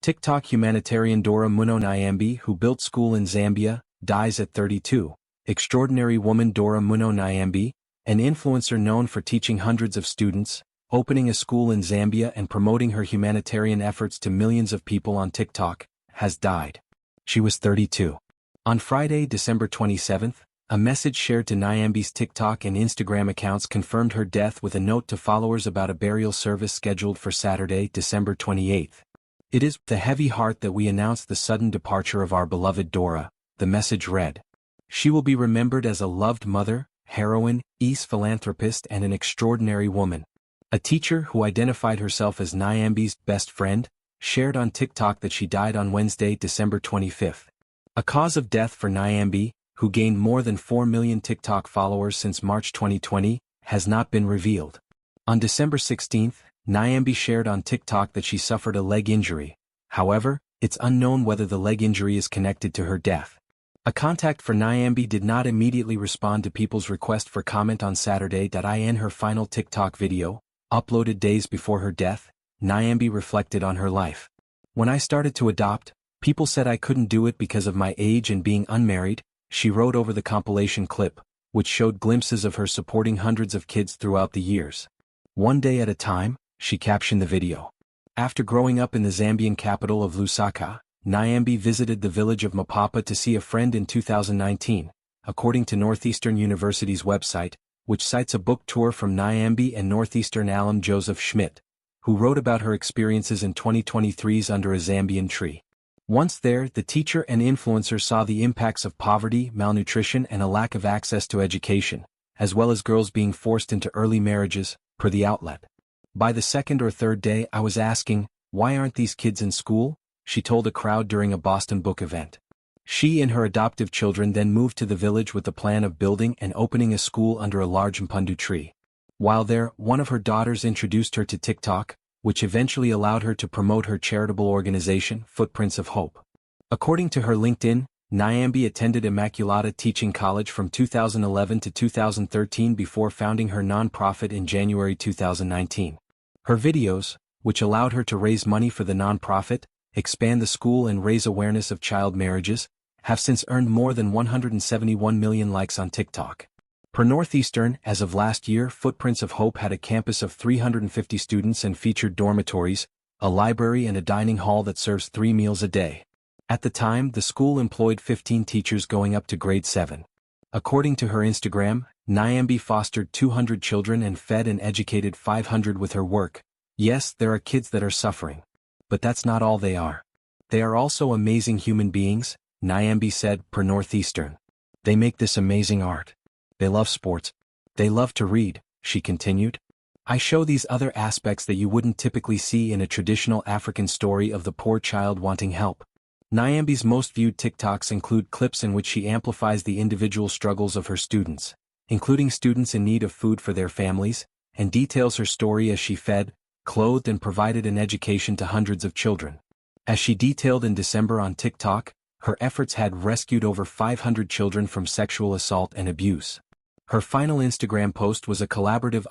TikTok humanitarian Dora Moono Nyambe, who built school in Zambia, dies at 32. Extraordinary woman Dora Moono Nyambe, an influencer known for teaching hundreds of students, opening a school in Zambia and promoting her humanitarian efforts to millions of people on TikTok, has died. She was 32. On Friday, December 27, a message shared to Nyambe's TikTok and Instagram accounts confirmed her death with a note to followers about a burial service scheduled for Saturday, December 28. "It is with a heavy heart that we announce the sudden departure of our beloved Dora," the message read. "She will be remembered as a loved mother, heroine, eace philanthropist and an extraordinary woman." A teacher who identified herself as Nyambe's best friend shared on TikTok that she died on Wednesday, December 25. A cause of death for Nyambe, who gained more than 4 million TikTok followers since March 2020, has not been revealed. On December 16, Nyambe shared on TikTok that she suffered a leg injury. However, it's unknown whether the leg injury is connected to her death. A contact for Nyambe did not immediately respond to people's request for comment on Saturday. In her final TikTok video, uploaded days before her death, Nyambe reflected on her life. "When I started to adopt, people said I couldn't do it because of my age and being unmarried," she wrote over the compilation clip, which showed glimpses of her supporting hundreds of kids throughout the years. "One day at a time," she captioned the video. After growing up in the Zambian capital of Lusaka, Nyambe visited the village of Mapapa to see a friend in 2019, according to Northeastern University's website, which cites a book tour from Nyambe and Northeastern alum Joseph Schmidt, who wrote about her experiences in 2023's Under a Zambian Tree. Once there, the teacher and influencer saw the impacts of poverty, malnutrition and a lack of access to education, as well as girls being forced into early marriages, per the outlet. "By the second or third day I was asking, why aren't these kids in school?" she told a crowd during a Boston book event. She and her adoptive children then moved to the village with the plan of building and opening a school under a large mpundu tree. While there, one of her daughters introduced her to TikTok, which eventually allowed her to promote her charitable organization, Footprints of Hope. According to her LinkedIn, Nyambe attended Immaculata Teaching College from 2011 to 2013 before founding her nonprofit in January 2019. Her videos, which allowed her to raise money for the nonprofit, expand the school and raise awareness of child marriages, have since earned more than 171 million likes on TikTok. Per Northeastern, as of last year, Footprints of Hope had a campus of 350 students and featured dormitories, a library and a dining hall that serves 3 meals a day. At the time, the school employed 15 teachers going up to grade 7. According to her Instagram, Nyambe fostered 200 children and fed and educated 500 with her work. "Yes, there are kids that are suffering. But that's not all they are. They are also amazing human beings," Nyambe said, per Northeastern. "They make this amazing art. They love sports. They love to read," she continued. "I show these other aspects that you wouldn't typically see in a traditional African story of the poor child wanting help." Nyambe's most viewed TikToks include clips in which she amplifies the individual struggles of her students, including students in need of food for their families, and details her story as she fed, clothed and provided an education to hundreds of children. As she detailed in December on TikTok, her efforts had rescued over 500 children from sexual assault and abuse. Her final Instagram post was a collaborative